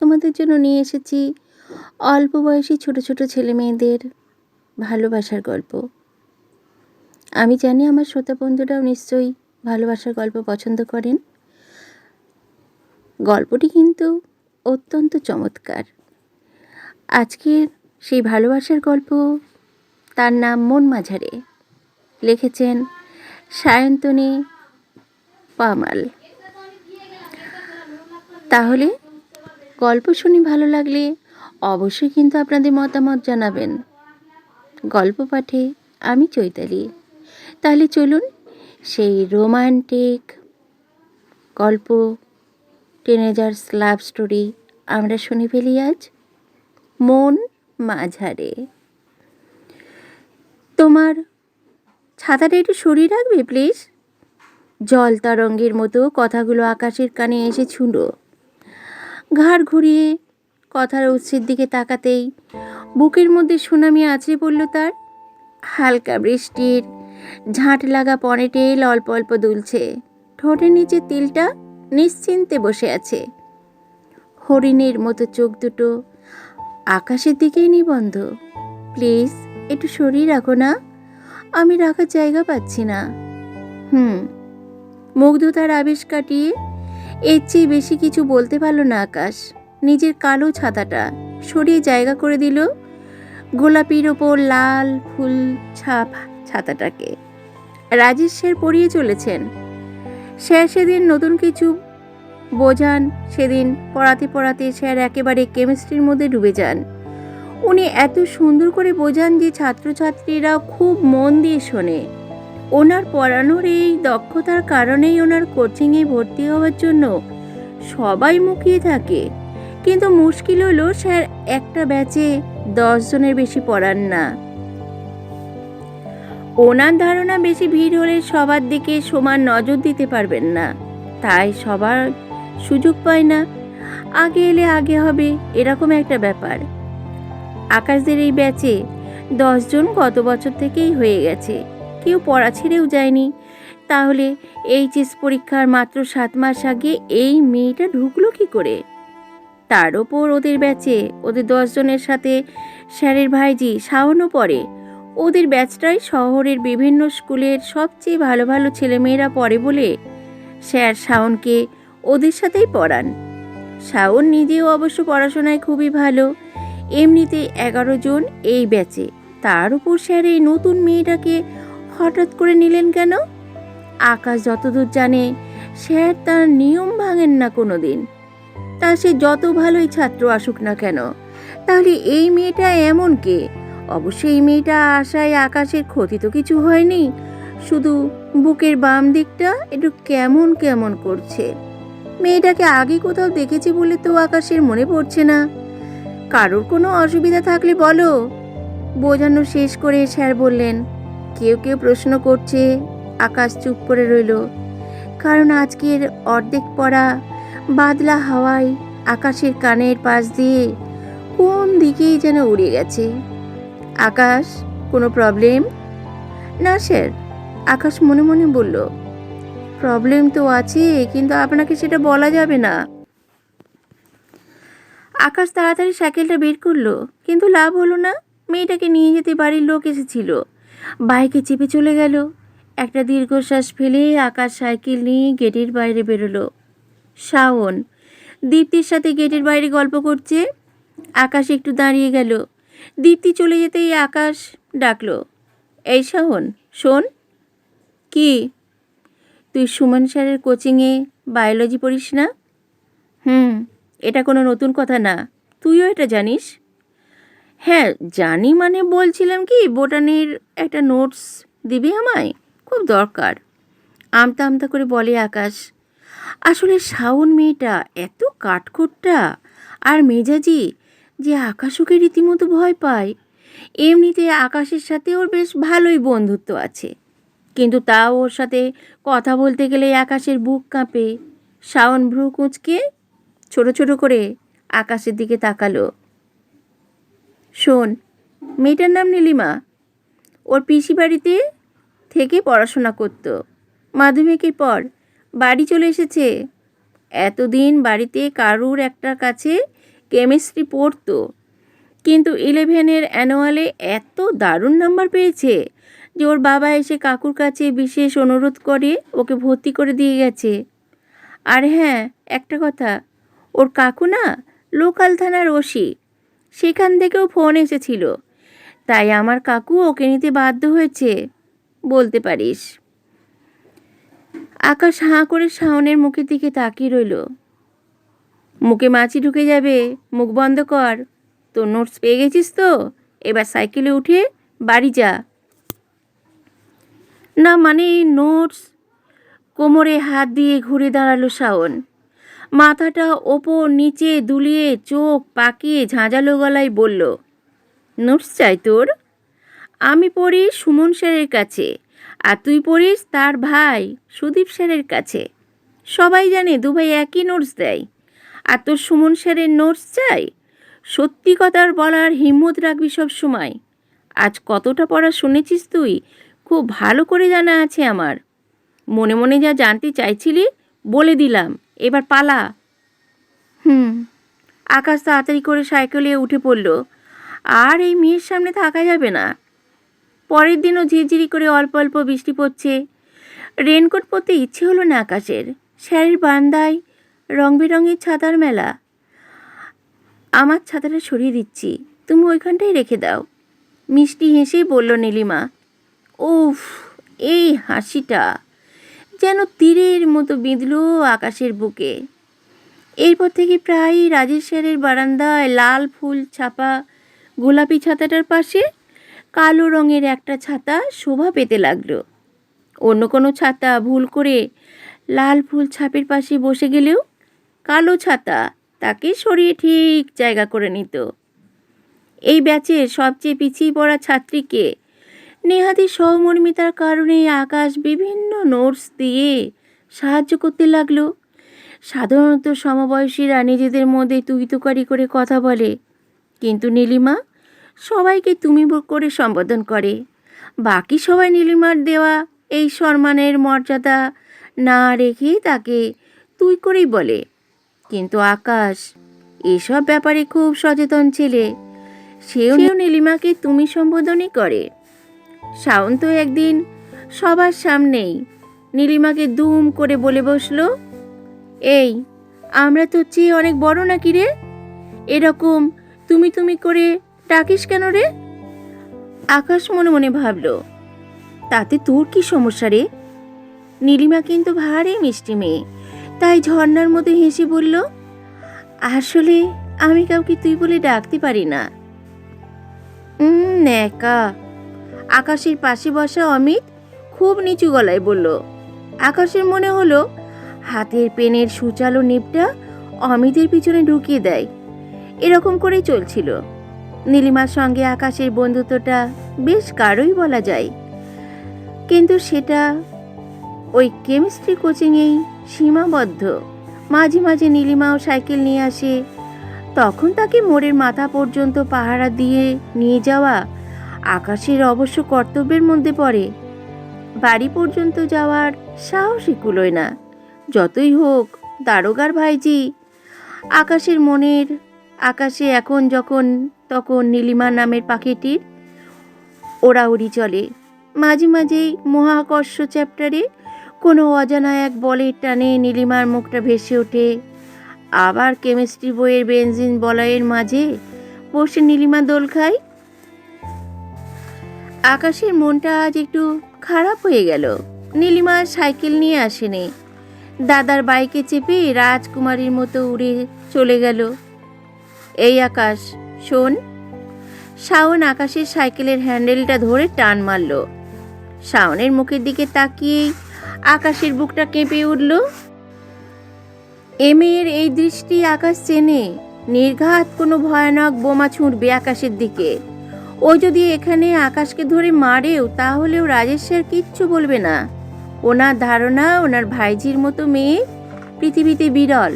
তোমাদের জন্য নিয়ে এসেছি অল্প বয়সী ছোট ছোট ছেলে মেয়েদের ভালোবাসার গল্প। আমি জানি আমার শ্রোতা বন্ধুরাও নিশ্চয়ই ভালোবাসার গল্প পছন্দ করেন। গল্পটি কিন্তু অত্যন্ত চমৎকার। আজকের সেই ভালোবাসার গল্প, তার নাম মন মাঝারে। লিখেছেন সায়ন্তনী পামাল। তাহলে গল্প শুনে ভালো লাগলে অবশ্যই কিন্তু আপনাদের মতামত জানাবেন। গল্প পাঠে আমি চৈতালি। তাহলে চলুন সেই রোমান্টিক গল্প, টিনেজার্স লাভ স্টোরি আমরা শুনে ফেলি আজ। মন মাঝারে। তোমার ছাতাটা একটু সরিয়ে রাখবে প্লিজ? জল তরঙ্গের মতো কথাগুলো আকাশের কানে এসে ছুঁড়ো। ঘাড় ঘুরিয়ে কথার উৎসের দিকে তাকাতেই বুকের মধ্যে সুনামি আছড়ে পড়ল তার। হালকা বৃষ্টির ঝাঁট লাগা পনে টেল অল্প অল্প দুলছে। ঠোঁটের নিচে তিলটা নিশ্চিন্তে বসে আছে। হরিণের মতো চোখ দুটো আকাশের দিকেই নিবন্ধ। প্লিজ একটু সরিয়ে রাখো না, আমি রাখার জায়গা পাচ্ছি না। মুগ্ধতার আবেশ কাটিয়ে এর চেয়ে বেশি কিছু বলতে পারল না আকাশ। নিজের কালো ছাতাটা সরিয়ে জায়গা করে দিল গোলাপির ওপর লাল ফুল ছাপ ছাতাটাকে। রাজেশ স্যার পড়িয়ে চলেছেন। স্যার সেদিন নতুন কিছু বোঝান। সেদিন পড়াতে পড়াতে স্যার একেবারে কেমিস্ট্রির মধ্যে ডুবে যান। উনি এত সুন্দর করে বোঝান যে ছাত্রছাত্রীরা খুব মন দিয়ে শোনে। ওনার পড়ানোর এই দক্ষতার কারণেই ওনার কোচিংয়ে ভর্তি হওয়ার জন্য সবাই মুখিয়ে থাকে। কিন্তু মুশকিল হলো স্যার একটা ব্যাচে 10 জনের বেশি পড়ান না। ওনার ধারণা বেশি ভিড় হলে সবার দিকে সমান নজর দিতে পারবেন না, তাই সবার সুযোগ পায় না। আগে এলে আগে হবে, এরকম একটা ব্যাপার। আকাশদের এই ব্যাচে 10 জন গত বছর থেকেই হয়ে গেছে। কেউ পড়া ছেড়েও যায়নি। তাহলে এইচএস পরীক্ষার মাত্র 7 মাস আগে এই মেয়েটা ঢুকলো কি করে? তার ওপর ওদের ব্যাচে ওদের 10 জনের সাথে স্যারের ভাইজি শাওনও পড়ে। ওদের ব্যাচটাই শহরের বিভিন্ন স্কুলের সবচেয়ে ভালো ভালো ছেলেমেয়েরা পড়ে বলে স্যার শাওনকে ওদের সাথেই পড়ান। শাওন নিজেও অবশ্য পড়াশোনায় খুবই ভালো। এমনিতেই 11 জন এই ব্যাচে। তার উপর স্যার এই নতুন মেয়েটাকে হঠাৎ করে নিলেন কেন? আকাশ যতদূর জানে স্যার তার নিয়ম ভাঙেন না কোনো দিন। তা সে যত ভালোই ছাত্র আসুক না কেন, তাহলে এই মেয়েটা এমন কে? অবশ্যই এই মেয়েটা আশায় আকাশের ক্ষতি তো কিছু হয়নি, শুধু বুকের বাম দিকটা একটু কেমন কেমন করছে। মেয়েটাকে আগে কোথাও দেখেছি বলে তো আকাশের মনে পড়ছে না। কারোর কোনো অসুবিধা থাকলে বলো। বোঝানো শেষ করে স্যার বললেন, কেউ কেউ প্রশ্ন করছে। আকাশ চুপ করে রইল, কারণ আজকের অর্ধেক পড়া বাদলা হাওয়ায় আকাশের কানের পাশ দিয়ে কোন দিকেই যেন উড়ে গেছে। আকাশ, কোনো প্রবলেম? না স্যার, আকাশ মনে মনে বলল। প্রবলেম তো আছে, কিন্তু আপনাকে সেটা বলা যাবে না। আকাশ তাড়াতাড়ি সাইকেলটা বের করলো, কিন্তু লাভ হলো না। মেয়েটাকে নিয়ে যেতে বাড়ির লোক এসেছিল। বাইকে চেপে চলে গেল। একটা দীর্ঘশ্বাস ফেলে আকাশ সাইকেল নিয়ে গেটের বাইরে বেরোলো। শাওন দীপ্তির সাথে গেটের বাইরে গল্প করছে। আকাশ একটু দাঁড়িয়ে গেল। দীপ্তি চলে যেতেই আকাশ ডাকলো, এই শাওন শোন। কি? তুই সুমন স্যারের কোচিংয়ে বায়োলজি পড়িস না? এটা কোনো নতুন কথা না, তুইও এটা জানিস। হ্যাঁ জানি, মানে বলছিলাম কি বোটানির একটা নোটস দিবি আমায়, খুব দরকার। আমতা আমতা করে বলে আকাশ। আসলে শাওন মেয়েটা এত কাঠখোট্টা আর মেজাজি যে আকাশ ওকে রীতিমতো ভয় পায়। এমনিতে আকাশের সাথে ওর বেশ ভালোই বন্ধুত্ব আছে, কিন্তু তাও ওর সাথে কথা বলতে গেলে আকাশের বুক কাঁপে। শাওন ভ্রু কুঁচকে ছোট ছোট করে আকাশের দিকে তাকালো। শোন, মেয়েটার নাম নীলিমা। ওর পিসি বাড়িতে থেকে পড়াশোনা করত। মাধ্যমিকের পর বাড়ি চলে এসেছে। এতদিন বাড়িতে কারুর একটা কাছে কেমিস্ট্রি পড়তো, কিন্তু 11-এর অ্যানুয়ালে এত দারুণ নাম্বার পেয়েছে যে ওর বাবা এসে কাকুর কাছে বিশেষ অনুরোধ করে ওকে ভর্তি করে দিয়ে গেছে। আর হ্যাঁ, একটা কথা, ওর কাকু না লোকাল থানার ওসি, সেখান থেকেও ফোন এসেছিল, তাই আমার কাকু ওকে নিতে বাধ্য হয়েছে বলতে পারিস। আকাশ হাঁ করে শাওনের মুখের দিকে তাকিয়ে রইল। মুখে মাছি ঢুকে যাবে, মুখ বন্ধ কর। তোর নোটস পেয়ে গেছিস তো? এবার সাইকেলে উঠে বাড়ি যা। না মানে নোটস? কোমরে হাত দিয়ে ঘুরে দাঁড়ালো শাওন, মাথাটা ওপর নিচে দুলিয়ে চোখ পাকিয়ে ঝাঁঝালো গলায় বলল, নোটস চাই তোর? আমি পড়ি সুমন স্যারের কাছে, আর তুই পড়িস তার ভাই সুদীপ স্যারের কাছে। সবাই জানে দুভাই একই নোটস দেয়, আর তোর সুমন স্যারের নোটস চাই? সত্যি কথা বলার হিম্মত রাখবি সব সময়। আজ কতটা পড়া শুনেছিস তুই খুব ভালো করে জানা আছে আমার। মনে মনে যা জানতে চাইছিলি বলে দিলাম, এবার পালা। আকাশ তাড়াতাড়ি করে সাইকেলে উঠে পড়ল। আর এই মেয়ের সামনে থাকা যাবে না। পরের দিনও ঝিরঝিরি করে অল্প অল্প বৃষ্টি পড়ছে। রেনকোট পরতে ইচ্ছে হলো না আকাশের। স্যারের বারান্দায় রং বেরঙের ছাতার মেলা। আমার ছাতাটা সরিয়ে দিচ্ছি, তুমি ওইখানটাই রেখে দাও, মিষ্টি হেসেই বলল নীলিমা। উফ, এই হাসিটা যেন তীরের মতো বিঁধল আকাশের বুকে। এরপর থেকে প্রায়ই রাজেশ স্যারের বারান্দায় লাল ফুল ছাপা গোলাপি ছাতাটার পাশে কালো রঙের একটা ছাতা শোভা পেতে লাগলো। অন্য কোনো ছাতা ভুল করে লাল ফুল ছাপের পাশে বসে গেলেও কালো ছাতা তাকে সরিয়ে ঠিক জায়গা করে নিত। এই ব্যাচের সবচেয়ে পিছিয়ে পড়া ছাত্রীকে নেহাতি সহমর্মিতার কারণে আকাশ বিভিন্ন নোটস দিয়ে সাহায্য করতে লাগলো। সাধারণত সমবয়সীরা নিজেদের মধ্যে তুই তুকারি করে কথা বলে, কিন্তু নীলিমা সবাইকে তুমি করে সম্বোধন করে। বাকি সবাই নীলিমার দেওয়া এই সম্মানের মর্যাদা না রেখে তাকে তুই করেই বলে। কিন্তু আকাশ এসব ব্যাপারে খুব সচেতন ছেলে, সেও নীলিমাকে তুমি সম্বোধনই করে। শাওন তো একদিন সবার সামনেই নীলিমাকে দুম করে বলে বসলো, এই আমরা তো চেয়ে অনেক বড় নাকি রে, এরকম তুমি তুমি করে ডাকিস কেন রে? আকাশ মনে মনে ভাবল, তাতে তোর কি সমস্যা রে? নীলিমা কিন্তু ভারী মিষ্টি মেয়ে, তাই ঝর্ণার মতো হেসে বলল, আসলে আমি কাউকে তুই বলে ডাকতে পারি না। ন্যাকা। আকাশের পাশে বসা অমিত খুব নিচু গলায় বলল। আকাশের মনে হলো হাতের পেনের সুচালো নিপটা অমিতের পিছনে ঢুকিয়ে দেয়। এরকম করেই চলছিল। নীলিমার সঙ্গে আকাশের বন্ধুত্বটা বেশ গাঢ়ই বলা যায়, কিন্তু সেটা ওই কেমিস্ট্রি কোচিংয়েই সীমাবদ্ধ। মাঝে মাঝে নীলিমাও সাইকেল নিয়ে আসে, তখন তাকে মোড়ের মাথা পর্যন্ত পাহারা দিয়ে নিয়ে যাওয়া আকাশের অবশ্য কর্তব্যের মধ্যে পড়ে। বাড়ি পর্যন্ত যাওয়ার সাহসই কুলোয় না। যতই হোক দারোগার ভাইজি। আকাশের মনের আকাশে এখন যখন তখন নীলিমা নামের পাখিটির ওড়াউড়ি চলে। মাঝে মাঝেই মহাকর্ষ চ্যাপ্টারে কোনো অজানা এক বলের টানে নীলিমার মুখটা ভেসে ওঠে। আবার কেমিস্ট্রি বইয়ের বেনজিন বলয়ের মাঝে বসে নীলিমা দোল খায়। আকাশের মনটা আজ একটু খারাপ হয়ে গেল। নীলিমা সাইকেল নিয়ে আসেনি, দাদার বাইকে চেপে রাজকুমারীর মতো উড়ে চলে গেল। এই আকাশ শোন। শাওন আকাশের সাইকেলের হ্যান্ডেলটা ধরে টান মারল। শাওনের মুখের দিকে তাকিয়েই আকাশের বুকটা কেঁপে উঠল। মেয়ের এই দৃষ্টি আকাশ চেনে। নির্ঘাত কোনো ভয়ানক বোমা ছুঁড়বে আকাশের দিকে। ও যদি এখানে আকাশকে ধরে মারেও তাহলেও রাজেশ স্যার কিচ্ছু বলবে না। ওনার ধারণা ওনার ভাইজির মতো মেয়ে পৃথিবীতে বিরল,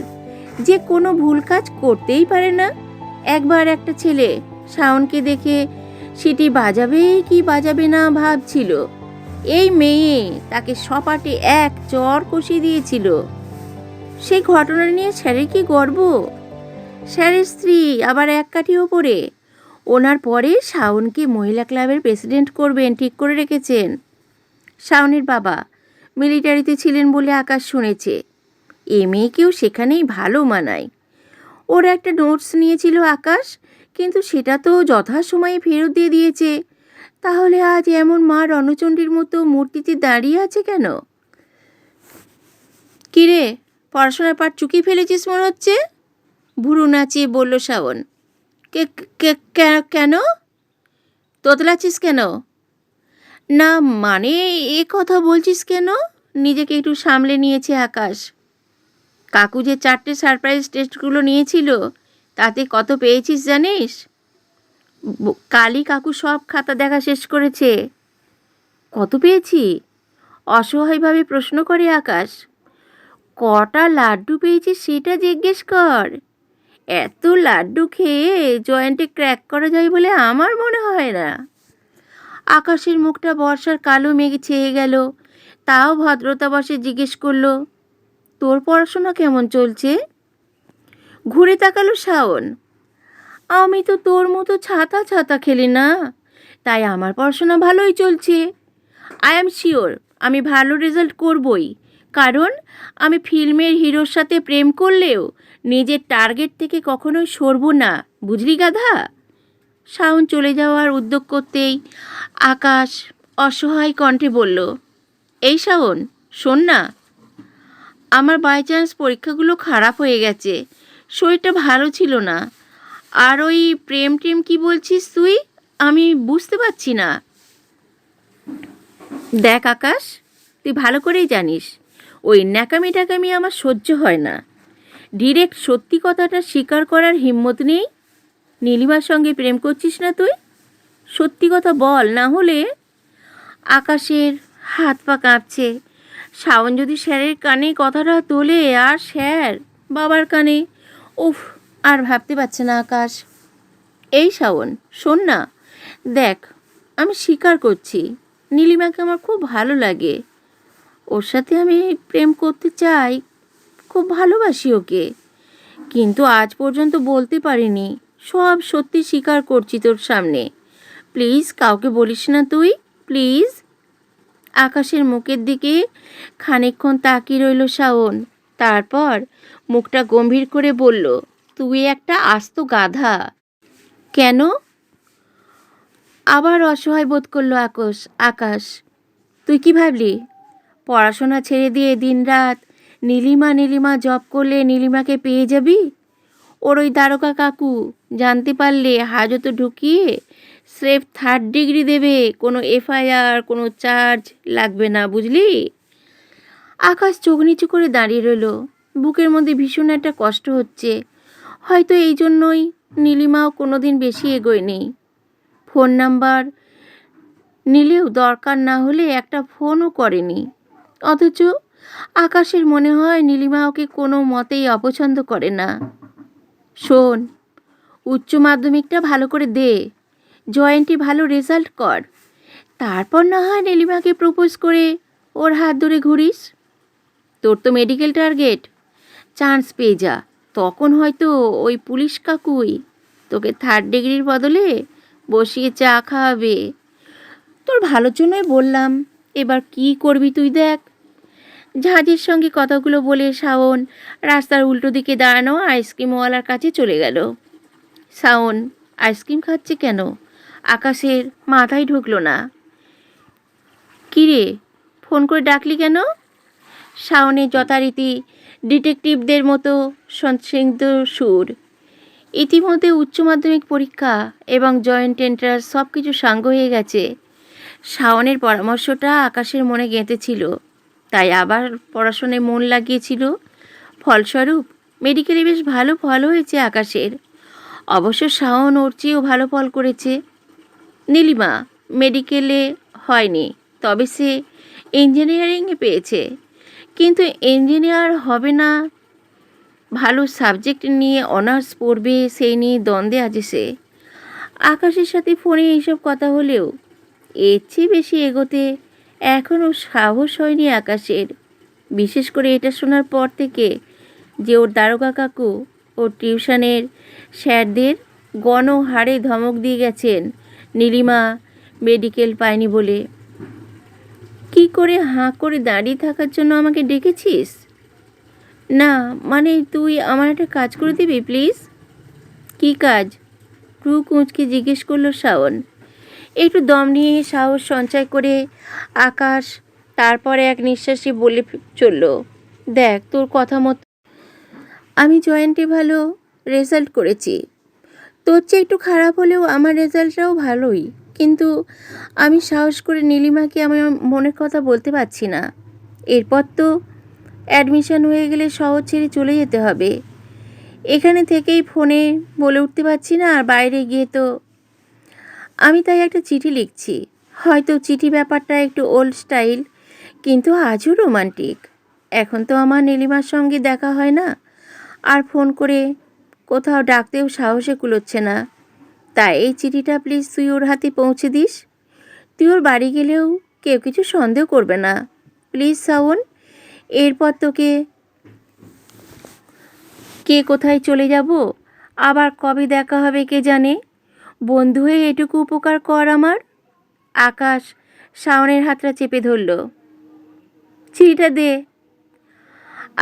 যে কোনো ভুল কাজ করতেই পারে না। একবার একটা ছেলে শাওনকে দেখে সেটি বাজাবে কি বাজাবে না ভাবছিল। এই মেয়ে তাকে সপাটে এক চড় কষিয়ে দিয়েছিল। সেই ঘটনা নিয়ে স্যারের কি গর্ব? স্যারের স্ত্রী, আবার এক কাঠি ওপরে। ওনার পরে শাওনকে মহিলা ক্লাবের প্রেসিডেন্ট করবেন ঠিক করে রেখেছেন। শাওনের বাবা মিলিটারিতে ছিলেন বলে আকাশ শুনেছে। এ মেয়েকেও সেখানেই ভালো মানায়। ওর একটা নোটস নিয়েছিল আকাশ, কিন্তু সেটা তো যথাসময়ে ফেরত দিয়ে দিয়েছে। তাহলে আজ এমন মা রণচণ্ডীর মতো মূর্তিতে দাঁড়িয়ে আছে কেন? কিরে, পড়াশোনার পাঠ চুকিয়ে ফেলেছিস মনে হচ্ছে? ভুরু নাচিয়ে বলল শাওন। কেন? তোতলাচ্ছিস কেন? না মানে, এ কথা বলছিস কেন? নিজেকে একটু সামলে নিয়েছে আকাশ। কাকু যে 4টে সারপ্রাইজ টেস্টগুলো নিয়েছিল, তাতে কত পেয়েছিস জানিস? কালই কাকু সব খাতা দেখা শেষ করেছে। কত পেয়েছি? অসহায়ভাবে প্রশ্ন করে আকাশ। কটা লাড্ডু পেয়েছিস সেটা জিজ্ঞেস কর। এত লাড্ডু খেয়ে জয়েন্টে ক্র্যাক করা যায় বলে আমার মনে হয় না। আকাশের মুখটা বর্ষার কালো মেঘে ছেয়ে গেল। তাও ভদ্রতাবশে জিজ্ঞেস করলো, তোর পড়াশোনা কেমন চলছে? ঘুরে তাকালো শাওন। আমি তো তোর মতো ছাতা ছাতা খেলি না, তাই আমার পড়াশোনা ভালোই চলছে। আই অ্যাম শিওর আমি ভালো রেজাল্ট করবই, কারণ আমি ফিল্মের হিরোর সাথে প্রেম করলেও নিজের টার্গেট থেকে কখনোই সরব না, বুঝলি গাধা? শাওন চলে যাওয়ার উদ্যোগ করতেই আকাশ অসহায় কণ্ঠে বলল, এই শাওন, শোন না, আমার বাই চান্স পরীক্ষাগুলো খারাপ হয়ে গেছে, শরীরটা ভালো ছিল না। আর ওই প্রেম টেম কী বলছিস তুই, আমি বুঝতে পারছি না। দেখ আকাশ, তুই ভালো করেই জানিস ওই ন্যাকামি ট্যাকামি আমার সহ্য হয় না। ডিরেক্ট সত্যি কথাটা স্বীকার করার হিম্মত নেই। নীলিমার সঙ্গে প্রেম করছিস না তুই? সত্যি কথা বল, না হলে। আকাশের হাত পা কাঁপছে। শাওন যদি স্যারের কানে কথাটা তোলে, আর স্যার বাবার কানে, উফ, আর ভাবতে পারছে না আকাশ। এই শাওন, শোন না, দেখ, আমি স্বীকার করছি নীলিমাকে আমার খুব ভালো লাগে। ওর সাথে আমি প্রেম করতে চাই, খুব ভালোবাসি ওকে, কিন্তু আজ পর্যন্ত বলতে পারিনি। সব সত্যি স্বীকার করছি তোর সামনে। প্লিজ কাউকে বলিস না তুই, প্লিজ। আকাশের মুখের দিকে খানিকক্ষণ তাকিয়ে রইল শাওন। তারপর মুখটা গম্ভীর করে বলল, তুই একটা আস্ত গাধা। কেন? আবার অসহায় বোধ করলো আকাশ। তুই কি ভাবলি পড়াশোনা ছেড়ে দিয়ে দিনরাত নীলিমা জব করলে নীলিমাকে পেয়ে যাবি? ওর ওই দারোগা কাকু জানতে পারলে হাজতে ঢুকিয়ে স্রেফ 3rd ডিগ্রি দেবে, কোনো এফআইআর, কোনো চার্জ লাগবে না, বুঝলি? আকাশ চোখ নিচু করে দাঁড়িয়ে রইল। বুকের মধ্যে ভীষণ একটা কষ্ট হচ্ছে। হয়তো এই জন্যই নীলিমাও কোনো দিন বেশি এগোয়নি। ফোন নাম্বার নিলেও দরকার না হলে একটা ফোনও করেনি। অথচ আকাশের মনে হয় নীলিমা ওকে কোনো মতেই অপছন্দ করে না। শোন, উচ্চ মাধ্যমিকটা ভালো করে দে, জয়েন্টে ভালো রেজাল্ট কর, তারপর না হয় নীলিমাকে প্রপোজ করে ওর হাত ধরে ঘুরিস। তোর তো মেডিকেল টার্গেট, চান্স পেয়ে যা, তখন হয়তো ওই পুলিশ কাকুই তোকে 3rd ডিগ্রির বদলে বসিয়ে চা খাওয়াবে। তোর ভালোর জন্যই বললাম, এবার কি করবি তুই দেখ। জাহাজের সঙ্গে কথাগুলো বলে শাওন রাস্তার উল্টো দিকে দাঁড়ানো আইসক্রিমওয়ালার কাছে চলে গেল। শাওন আইসক্রিম খাচ্ছে কেন? আকাশের মাথায় ঢুকলো না। কিরে, ফোন করে ডাকলি কেন? শাওনের যথারীতি ডিটেকটিভদের মতো সন্দিগ্ধ সুর। ইতিমধ্যে উচ্চ মাধ্যমিক পরীক্ষা এবং জয়েন্ট এন্ট্রান্স সব কিছু সাঙ্গ হয়ে গেছে। শাওনের পরামর্শটা আকাশের মনে গেঁথেছিল, তাই আবার পড়াশোনায় মন লাগিয়েছিল। ফলস্বরূপ মেডিকেলে বেশ ভালো ফল হয়েছে আকাশের। অবশ্য শাওন ওর চেয়েও ভালো ফল করেছে। নীলিমা মেডিকেলে হয়নি, তবে সে ইঞ্জিনিয়ারিংয়ে পেয়েছে। কিন্তু ইঞ্জিনিয়ার হবে না, ভালো সাবজেক্ট নিয়ে অনার্স পড়বে, সেই নিয়ে দ্বন্দ্বে আছে সে। আকাশের সাথে ফোনে এইসব কথা হলেও এর চেয়ে বেশি এগোতে এখনও সাহস হয়নি আকাশের। বিশেষ করে এটা শোনার পর থেকে যে ওর দারোগা কাকু ও টিউশনের স্যারদের গণহারে ধমক দিয়ে গেছেন নীলিমা মেডিকেল পায়নি বলে। কি করে হাঁ করে দাঁড়িয়ে থাকার জন্য আমাকে ডেকেছিস? না মানে তুই আমার একটা কাজ করে দিবি প্লিজ? কি কাজ? ভ্রু কুঁচকে জিজ্ঞেস করলো শাওন। একটু দম নিয়ে সাহস সঞ্চয় করে আকাশ তারপরে এক নিঃশ্বাসে বলে চলল, দেখ তোর কথা মতো আমি জয়েন্টে ভালো রেজাল্ট করেছি। তোর চেয়ে একটু খারাপ হলেও আমার রেজাল্টটাও ভালোই, কিন্তু আমি সাহস করে নীলিমাকে আমার মনের কথা বলতে পারছি না। এরপর তো অ্যাডমিশন হয়ে গেলে শহর ছেড়ে চলে যেতে হবে। এখানে থেকেই ফোনে বলে উঠতে পারছি না, আর বাইরে গিয়ে তো। আমি তাই একটা চিঠি লিখছি। হয়তো চিঠি ব্যাপারটা একটু ওল্ড স্টাইল, কিন্তু আজও রোমান্টিক। এখন তো আমার নীলিমার সঙ্গে দেখা হয় না, আর ফোন করে কোথাও ডাকতেও সাহসে কুলোচ্ছে না। তাই এই চিঠিটা প্লিজ তুই ওর হাতে পৌঁছে দিস। তুই ওর বাড়ি গেলেও কেউ কিছু সন্দেহ করবে না, প্লিজ শাওন। এরপর তোকে কে কোথায় চলে যাব, আবার কবে দেখা হবে কে জানে। বন্ধু হয়ে এটুকু উপকার কর আমার। আকাশ শাওনের হাতটা চেপে ধরল। চিঠিটা দে।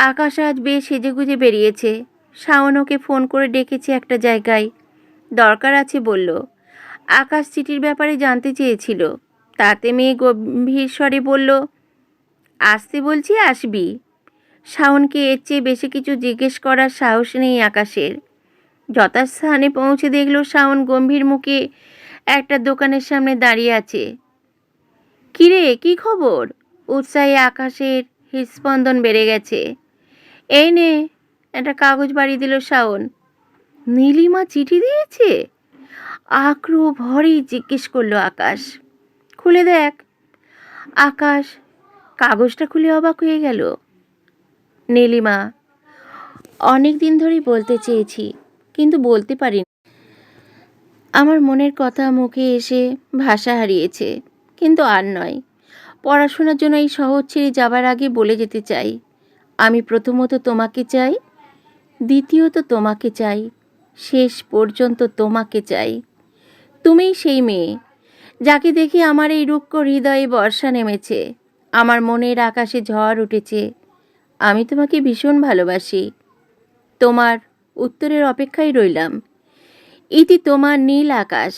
আকাশ আজ বেশ সেজেগুজে বেরিয়েছে। শাওন ওকে ফোন করে ডেকেছে একটা জায়গায়, দরকার আছে বলল। আকাশ চিঠির ব্যাপারে জানতে চেয়েছিল, তাতে মেয়ে গম্ভীর স্বরে বলল, আসতে বলছি আসবি। শাওনকে এর চেয়ে বেশি কিছু জিজ্ঞেস করার সাহস নেই আকাশের। যথাস্থানে পৌঁছে দেখল শাওন গম্ভীর মুখে একটা দোকানের সামনে দাঁড়িয়ে আছে। কিরে, কি খবর? উৎসাহে আকাশের হৃদস্পন্দন বেড়ে গেছে। এই নে, একটা কাগজ বাড়ি দিল শাওন। নীলিমা চিঠি দিয়েছে? আগ্রহ ভরেই জিজ্ঞেস করলো আকাশ। খুলে দেখ। আকাশ কাগজটা খুলে অবাক হয়ে গেল। নীলিমা, অনেক দিন ধরেই বলতে চেয়েছি, কিন্তু বলতে পারিনি। আমার মনের কথা মুখে এসে ভাষা হারিয়েছে, কিন্তু আর নয়। পড়াশোনার জন্য এই শহর ছেড়ে যাবার আগে বলে যেতে চাই, আমি প্রথমত তোমাকে চাই, দ্বিতীয়ত তোমাকে চাই, শেষ পর্যন্ত তোমাকে চাই। তুমিই সেই মেয়ে যাকে দেখে আমার এই রুক্ষ হৃদয়ে বর্ষা নেমেছে, আমার মনের আকাশে ঝড় উঠেছে। আমি তোমাকে ভীষণ ভালোবাসি। তোমার উত্তরের অপেক্ষায় রইলাম। ইতি তোমার নীল আকাশ।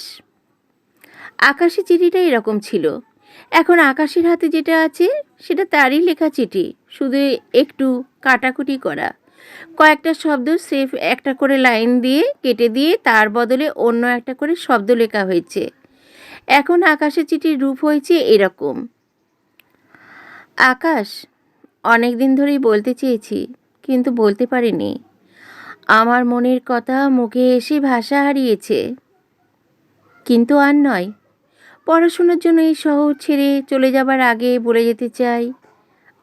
আকাশে চিঠিটা এরকম ছিল। এখন আকাশের হাতে যেটা আছে সেটা তারই লেখা চিঠি, শুধু একটু কাটাকুটি করা। কয়েকটা শব্দ সেফ একটা করে লাইন দিয়ে কেটে দিয়ে তার বদলে অন্য একটা করে শব্দ লেখা হয়েছে। এখন আকাশের চিঠির রূপ হয়েছে এরকম। আকাশ, অনেক দিন ধরেই বলতে চেয়েছি, কিন্তু বলতে পারিনি। আমার মনের কথা মুখে এসে ভাষা হারিয়েছে, কিন্তু আর নয়। পড়াশোনার জন্য এই শহর ছেড়ে চলে যাবার আগে বলে যেতে চাই,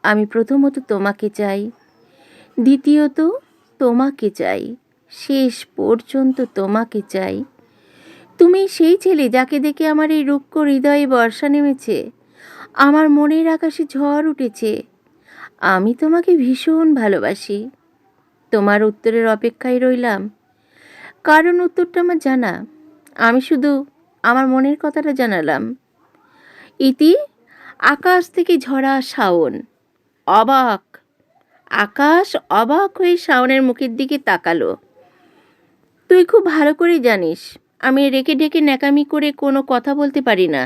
আমি প্রথমত তোমাকে চাই, দ্বিতীয়ত তোমাকে চাই, শেষ পর্যন্ত তোমাকে চাই। তুমি সেই ছেলে যাকে দেখে আমার এই রুক্ষ হৃদয়ে বর্ষা নেমেছে, আমার মনের আকাশে ঝড় উঠেছে। আমি তোমাকে ভীষণ ভালোবাসি। তোমার উত্তরের অপেক্ষায় রইলাম, কারণ উত্তরটা আমার জানা। আমি শুধু আমার মনের কথাটা জানালাম। ইতি আকাশ থেকে ঝরা শাওন। অবাক। আকাশ অবাক হয়ে শাওনের মুখের দিকে তাকালো। তুই খুব ভালো করে জানিস আমি রেখে ঢেকে ন্যাকামি করে কোনো কথা বলতে পারি না,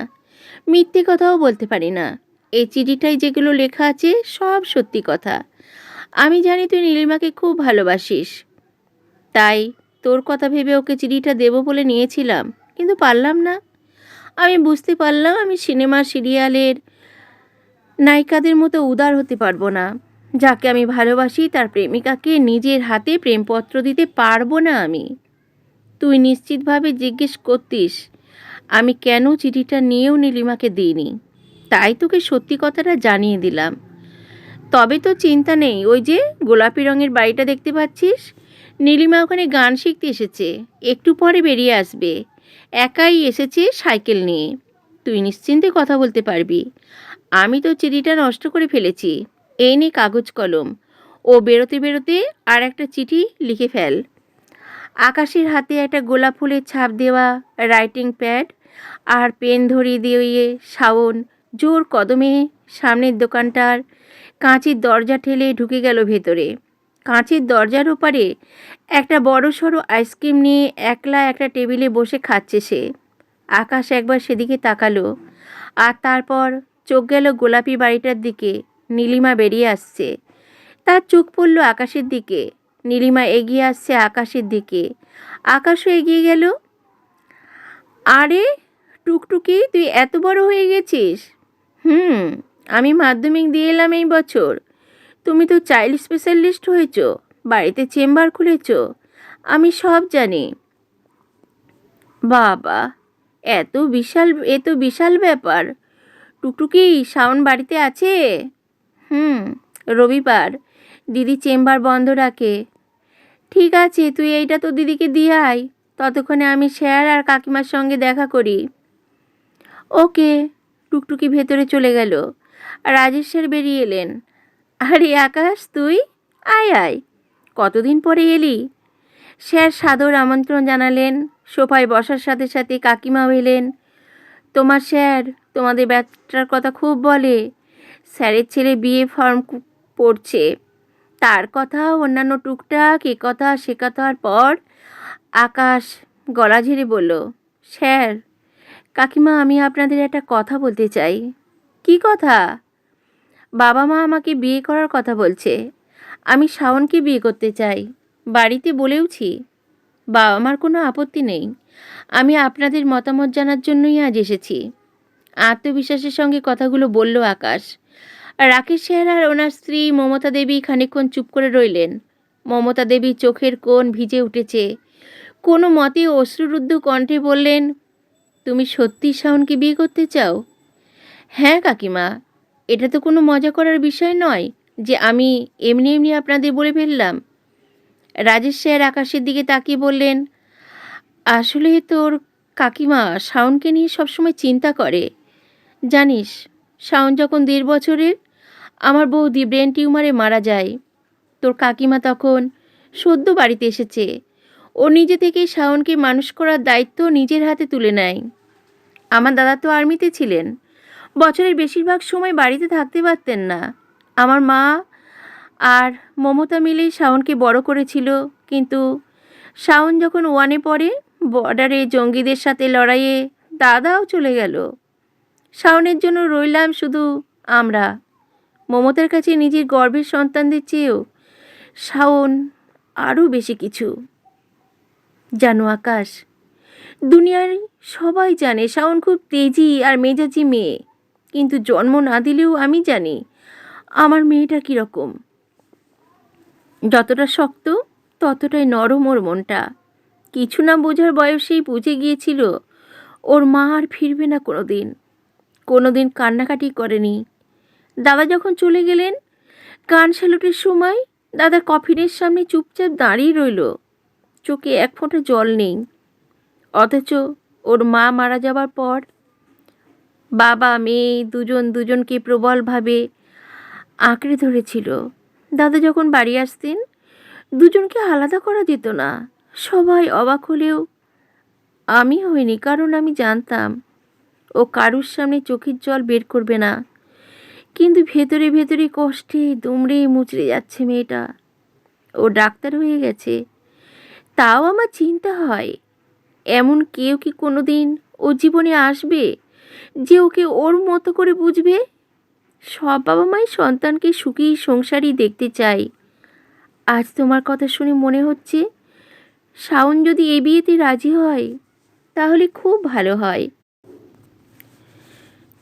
মিথ্যে কথাও বলতে পারি না। এই চিঠিটায় যেগুলো লেখা আছে সব সত্যি কথা। আমি জানি তুই নীলিমাকে খুব ভালোবাসিস, তাই তোর কথা ভেবে ওকে চিঠিটা দেবো বলে নিয়েছিলাম, কিন্তু পারলাম না। আমি বুঝতে পারলাম আমি সিনেমা সিরিয়ালের নায়িকাদের মতো উদার হতে পারবো না। যাকে আমি ভালোবাসি তার প্রেমিকাকে নিজের হাতে প্রেমপত্র দিতে পারবো না আমি। তুই নিশ্চিতভাবে জিজ্ঞেস করতিস আমি কেন চিঠিটা নিয়েও নীলিমাকে দিইনি, তাই তোকে সত্যি কথাটা জানিয়ে দিলাম। তবে তো চিন্তা নেই, ওই যে গোলাপি রঙের বাড়িটা দেখতে পাচ্ছিস, নীলিমা ওখানে গান শিখতে এসেছে, একটু পরে বেরিয়ে আসবে। একাই এসেছে সাইকেল নিয়ে। তুই নিশ্চিন্তে কথা বলতে পারবি। আমি তো চিঠিটা নষ্ট করে ফেলেছি। এই নে কাগজ কলম, ও বেরোতে বেরোতে আর একটা চিঠি লিখে ফেল। আকাশের হাতে একটা গোলাপ ফুলের ছাপ দেওয়া রাইটিং প্যাড আর পেন ধরিয়ে দিয়ে শাওন জোর কদমে সামনের দোকানটার কাঁচের দরজা ঠেলে ঢুকে গেল ভেতরে। কাঁচের দরজার ওপারে একটা বড়সড় আইসক্রিম নিয়ে একলা একটা টেবিলে বসে খাচ্ছে সে। আকাশ একবার সেদিকে তাকালো, আর তারপর চোখ গেল গোলাপি বাড়িটার দিকে। নীলিমা বেরিয়ে আসছে। তার চোখ পড়ল আকাশের দিকে। নীলিমা এগিয়ে আসছে আকাশের দিকে। আকাশও এগিয়ে গেল। আরে টুকটুকি, তুই এত বড় হয়ে গেছিস। হুম, আমি মাধ্যমিক দিয়ে এলাম এই বছর। তুমি তো চাইল্ড স্পেশালিস্ট হয়েছ, বাড়িতে চেম্বার খুলেছ, আমি সব জানি। বাবা, এত বিশাল ব্যাপার। টুকটুকি, শাওন বাড়িতে আছে? হুম, রবিবার, দিদি চেম্বার বন্ধ রাখে। ঠিক আছে, তুই এইটা তো দিদিকে দিয়ে আয়, ততক্ষণে আমি স্যার আর কাকিমার সঙ্গে দেখা করি। ওকে। টুকটুকি ভেতরে চলে গেল। রাজেশ স্যার বেরিয়ে এলেন। আরে আকাশ, তুই আয় আয়, কতদিন পরে এলি। স্যার সাদর আমন্ত্রণ জানালেন। সোফায় বসার সাথে সাথে কাকিমাও এলেন। তোমার স্যার তোমাদের ব্যাচটার কথা খুব বলে। স্যারের ছেলে বিয়ে ফর্ম পড়ছে, তার কথা, অন্যান্য টুকটাক এ কথা সে কথার পর আকাশ গলা ঝেড়ে বলল, স্যার, কাকিমা, আমি আপনাদের একটা কথা বলতে চাই। কি কথা? বাবা মা আমাকে বিয়ে করার কথা বলছে। আমি শাওনকে বিয়ে করতে চাই, বাড়িতে বলেওছি। বাবা মার কোনো আপত্তি নেই। আমি আপনাদের মতামত জানার জন্যই আজ এসেছি। আত্মবিশ্বাসের সঙ্গে কথাগুলো বলল আকাশ। রাকেশ স্যার আর ওনার স্ত্রী মমতা দেবী খানিকক্ষণ চুপ করে রইলেন। মমতা দেবী চোখের কোণ ভিজে উঠেছে। কোনো মতে অশ্রুরুদ্ধ কণ্ঠে বললেন, তুমি সত্যি শাওনকে বিয়ে করতে চাও? হ্যাঁ কাকিমা, এটা তো কোনো মজা করার বিষয় নয় যে আমি এমনি এমনি আপনাদের বলে ফেললাম। রাজেশ স্যার আকাশের দিকে তাকিয়ে বললেন, আসলে তোর কাকিমা শাওনকে নিয়ে সবসময় চিন্তা করে। জানিস, শাওন যখন 1.5 বছরের আমার বৌদি ব্রেন টিউমারে মারা যায়। তোর কাকিমা তখন সদ্য বাড়িতে এসেছে। ও নিজে থেকেই শাওনকে মানুষ করার দায়িত্ব নিজের হাতে তুলে নেয়। আমার দাদা তো আর্মিতে ছিলেন, বছরের বেশিরভাগ সময় বাড়িতে থাকতে পারতেন না। আমার মা আর মমতা মিলেই শাওনকে বড় করেছিল, কিন্তু শাওন যখন 1-এ পড়ে, বর্ডারে জঙ্গিদের সাথে লড়াইয়ে দাদাও চলে গেল। শাওনের জন্য রইলাম শুধু আমরা। মমতার কাছে নিজের গর্ভের সন্তানদের চেয়েও শাওন আরও বেশি কিছু। জানো আকাশ, দুনিয়ার সবাই জানে শাওন খুব তেজি আর মেজাজি মেয়ে, কিন্তু জন্ম না দিলেও আমি জানি আমার মেয়েটা কীরকম। যতটা শক্ত ততটাই নরম ওর মনটা। কিছু না বোঝার বয়সেই বুঝে গিয়েছিল ওর মা আর ফিরবে না কোনো দিন কান্নাকাটি করেনি। দাদা যখন চলে গেলেন গান স্যালুটের সময়, দাদা কফিনের সামনে চুপচাপ দাঁড়িয়ে রইল, চোখে এক ফোঁটা জল নেই। অথচ ওর মা মারা যাবার পর বাবা মেয়ে দুজনকে প্রবলভাবে আঁকড়ে ধরেছিল। দাদা যখন বাড়ি আসতেন, দুজনকে আলাদা করা যেত না। সবাই অবাক হলেও আমি হইনি, কারণ আমি জানতাম ও কারুর সামনে চোখের জল বের করবে না। কিন্তু ভেতরে ভেতরে কষ্টে দুমড়ে মুচড়ে যাচ্ছে মেয়েটা। ও ডাক্তার হয়ে গেছে, তাও আমার চিন্তা হয়, এমন কেউ কি কোনো দিন ও জীবনে আসবে যে ওকে ওর মতো করে বুঝবে? সব বাবা মাই সন্তানকে সুখী সংসারই দেখতে চাই। আজ তোমার কথা শুনে মনে হচ্ছে শাওন যদি এ বিয়েতে রাজি হয় তাহলে খুব ভালো হয়।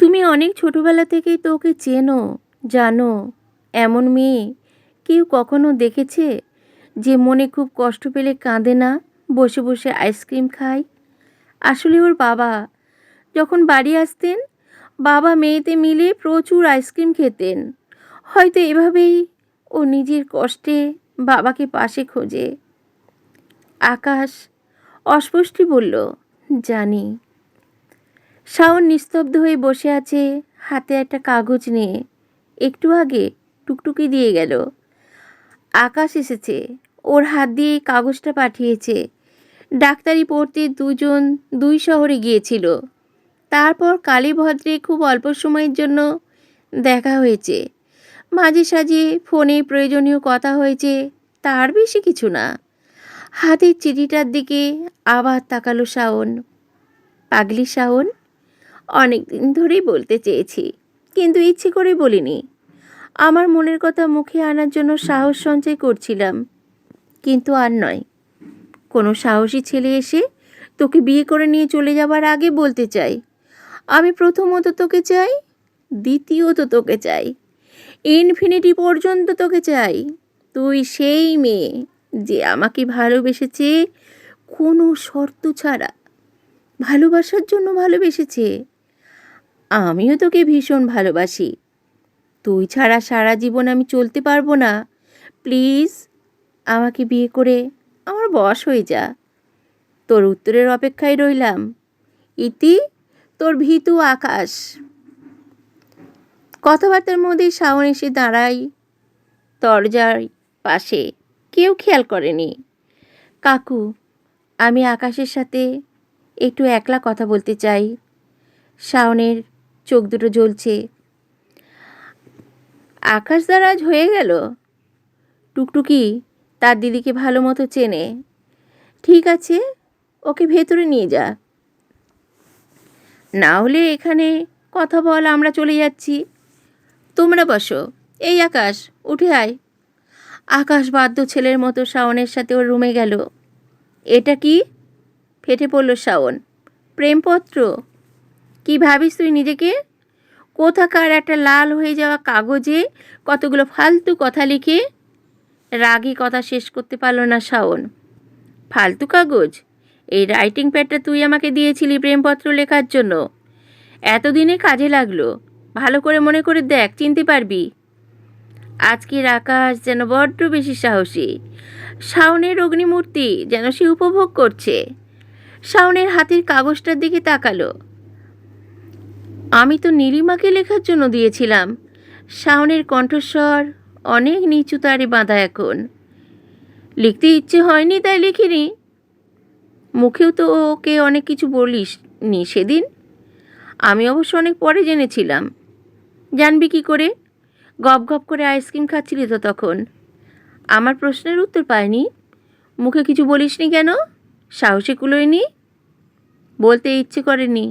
তুমি অনেক ছোটবেলা থেকেই তো ওকে চেনো, জানো। এমন মেয়ে কেউ কখনো দেখেছে যে মনে খুব কষ্ট পেলে কাঁদে না, বসে বসে আইসক্রিম খায়? আসলে ওর বাবা যখন বাড়ি আসতেন, বাবা মেয়েতে মিলে প্রচুর আইসক্রিম খেতেন। হয়তো এভাবেই ও নিজের কষ্টে বাবাকে পাশে খোঁজে। আকাশ অস্পষ্টে বলল, জানি। শাওন নিস্তব্ধ হয়ে বসে আছে, হাতে একটা কাগজ নিয়ে। একটু আগে টুকটুকি দিয়ে গেল। আকাশ এসেছে, ওর হাত দিয়ে কাগজটা পাঠিয়েছে। ডাক্তারি পড়তে দুজন দুই শহরে গিয়েছিল। তারপর কালীভদ্রে খুব অল্প সময়ের জন্য দেখা হয়েছে। মাঝে সাঝে ফোনে প্রয়োজনীয় কথা হয়েছে, তার বেশি কিছু না। হাতের চিঠিটার দিকে আবার তাকালো শাওন। পাগলি শাওন, অনেক দিন ধরেই বলতে চেয়েছি, কিন্তু ইচ্ছে করে বলিনি। আমার মনের কথা মুখে আনার জন্য সাহস সঞ্চয় করছিলাম, কিন্তু আর নয়। কোনো সাহসী ছেলে এসে তোকে বিয়ে করে নিয়ে চলে যাবার আগে বলতে চাই, আমি প্রথমত তোকে চাই, দ্বিতীয়ত তোকে চাই, ইনফিনিটি পর্যন্ত তোকে চাই। তুই সেই মেয়ে যে আমাকে ভালোবেসেছে কোনো শর্ত ছাড়া, ভালোবাসার জন্য ভালোবেসেছে। আমিও তোকে ভীষণ ভালোবাসি। তুই ছাড়া সারা জীবন আমি চলতে পারবো না। প্লিজ আমাকে বিয়ে করে আমার বশ হয়ে যা। তোর উত্তরের অপেক্ষায় রইলাম। ইতি, তোর ভীতু আকাশ। কথাবার্তার মধ্যেই শাওন এসে দাঁড়াই দরজার পাশে। কেউ খেয়াল করেনি। কাকু, আমি আকাশের সাথে একটু একলা কথা বলতে চাই। শাওনের চোখ দুটো জ্বলছে। আকাশ দ্বারা আজ হয়ে গেল। টুকটুকি তার দিদিকে ভালো মতো চেনে। ঠিক আছে, ওকে ভেতরে নিয়ে যা। না হলে এখানে কথা বল, আমরা চলে যাচ্ছি। তোমরা বসো। এই আকাশ, উঠে আয়। আকাশ বাধ্য ছেলের মতো শাওনের সাথে ওর রুমে গেল। এটা কি? ফেটে পড়ল শাওন। প্রেমপত্র? কি ভাবিস তুই নিজেকে? কোথাকার একটা লাল হয়ে যাওয়া কাগজে কতগুলো ফালতু কথা লিখে। রাগে কথা শেষ করতে পারল না শাওন। ফালতু কাগজ? এই রাইটিং প্যাডটা তুই আমাকে দিয়েছিলি প্রেমপত্র লেখার জন্য। এতদিনে কাজে লাগলো। ভালো করে মনে করে দেখ, চিনতে পারবি। আজকের আকাশ যেন বড্ড বেশি সাহসী। শাওনের অগ্নিমূর্তি যেন সে উপভোগ করছে। শাওনের হাতের কাগজটার দিকে তাকালো। আমি তো নীলিমাকে লেখার জন্য দিয়েছিলাম। শাওনের কণ্ঠস্বর অনেক নিচু তারে বাঁধা এখন। লিখতে ইচ্ছে হয়নি তাই লিখিনি। মুখেও তো ওকে অনেক কিছু বলিস নি সেদিন। আমি অবশ্য অনেক পরে জেনেছিলাম। জানবি কি করে? গপ গপ করে আইসক্রিম খাচ্ছিলি তো তখন। আমার প্রশ্নের উত্তর পাইনি। মুখে কিছু বলিসনি কেন? সাহসে কুলোয়নি? বলতে ইচ্ছে করেনি?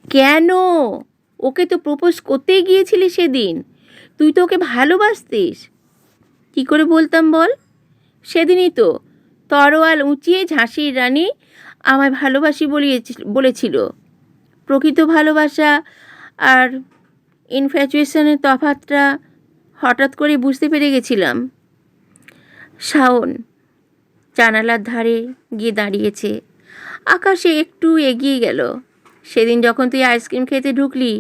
কেন? ওকে তো প্রপোজ করতেই গিয়েছিলি সেদিন। তুই তো ওকে ভালোবাসতিস। কী করে বলতাম বল? সেদিনই তো তরোয়াল উঁচিয়ে ঝাঁসির রানী আমায় ভালোবাসি বলেছিল। প্রকৃত ভালোবাসা আর ইনফ্যাচুয়েশনের তফাৎটা হঠাৎ করে বুঝতে পেরে গেছিলাম। শাওন জানালার ধারে গিয়ে দাঁড়িয়েছে। আকাশে একটু এগিয়ে গেল। সেদিন যখন তুই আইসক্রিম খেতে ঢুকলি,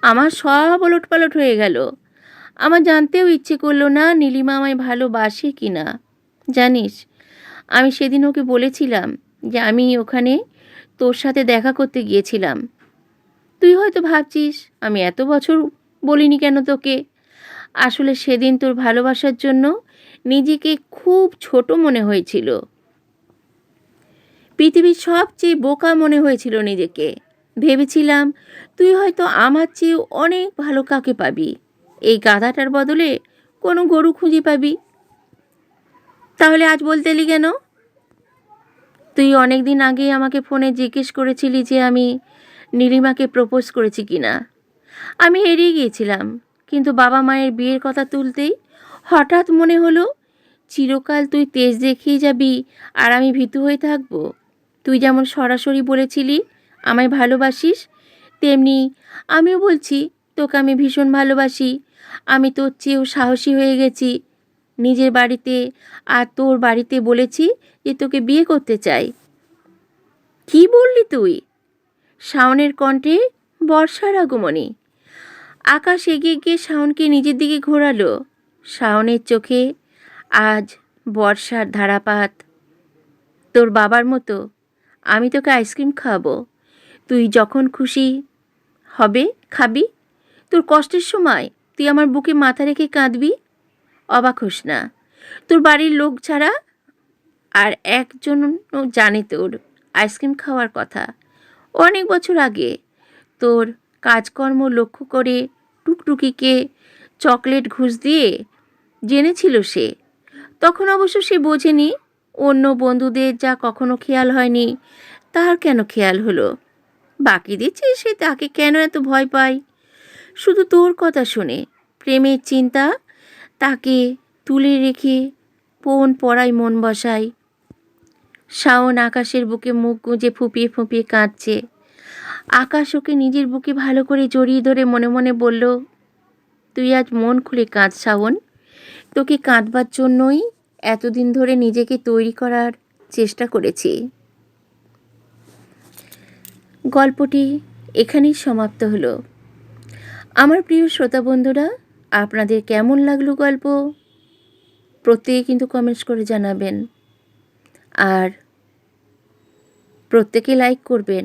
আমার সব ওলটপালট হয়ে গেল। আমার জানতেও ইচ্ছে করলো না নীলিমা আমায় ভালোবাসে কি না। জানিস, আমি সেদিন ওকে বলেছিলাম যে আমি ওখানে তোর সাথে দেখা করতে গিয়েছিলাম। তুই হয়তো ভাবছিস আমি এত বছর বলিনি কেন তোকে। আসলে সেদিন তোর ভালোবাসার জন্য নিজেকে খুব ছোট মনে হয়েছিল। পৃথিবীর সবচেয়ে বোকা মনে হয়েছিল নিজেকে। ভেবেছিলাম তুই হয়তো আমার চেয়েও অনেক ভালো কাকে পাবি। এই গাধাটার বদলে কোনো গরু খুঁজে পাবি। তাহলে আজ বলতে এলি কেন? তুই অনেক দিন আগেই আমাকে ফোনে জিজ্ঞেস করেছিলি যে আমি নীলিমাকে প্রপোজ করেছি কি না। আমি এড়িয়ে গিয়েছিলাম, কিন্তু বাবা মায়ের বিয়ের কথা তুলতেই হঠাৎ মনে হলো চিরকাল তুই তেজ দেখিয়ে যাবি আর আমি ভীতু হয়ে থাকব। তুই যেমন সরাসরি বলেছিলি আমায় ভালোবাসিস, তেমনি আমিও বলছি তোকে আমি ভীষণ ভালোবাসি। আমি তোর চেয়েও সাহসী হয়ে গেছি। নিজের বাড়িতে আর তোর বাড়িতে বলেছি যে তোকে বিয়ে করতে চাই। কি বললি তুই? শাওনের কণ্ঠে বর্ষার আগমনী। আকাশ এগিয়ে গিয়ে শাওনকে নিজের দিকে ঘোরালো। শাওনের চোখে আজ বর্ষার ধারাপাত। তোর বাবার মতো আমি তোকে আইসক্রিম খাওয়াবো। তুই যখন খুশি হবে খাবি। তোর কষ্টের সময় তুই আমার বুকে মাথা রেখে কাঁদবি। অবাক হোস না, তোর বাড়ির লোক ছাড়া আর একজন জানে তোর আইসক্রিম খাওয়ার কথা। অনেক বছর আগে তোর কাজকর্ম লক্ষ্য করে টুকটুকিকে চকলেট ঘুষ দিয়ে জেনেছিল সে। তখন অবশ্য সে বোঝেনি, অন্য বন্ধুদের যা কখনো খেয়াল হয়নি তার কেন খেয়াল হলো। বাকিদের চেয়ে সে তাকে কেন এত ভয় পায়? শুধু তোর কথা শুনে প্রেমের চিন্তা তাকে তুলে রেখে কোন পড়ায় মন বসায়। শাওন আকাশের বুকে মুখ গুঁজে ফুঁপিয়ে ফুঁপিয়ে কাঁদছে। আকাশ ওকে নিজের বুকে ভালো করে জড়িয়ে ধরে মনে মনে বলল, তুই আজ মন খুলে কাঁদ শাওন। তোকে কাঁদবার জন্যই এতদিন ধরে নিজেকে তৈরি করার চেষ্টা করেছি। গল্পটি এখানেই সমাপ্ত হলো। আমার প্রিয় শ্রোতা বন্ধুরা, আপনাদের কেমন লাগলো গল্প প্রত্যেকে কিন্তু কমেন্টস করে জানাবেন, আর প্রত্যেকে লাইক করবেন।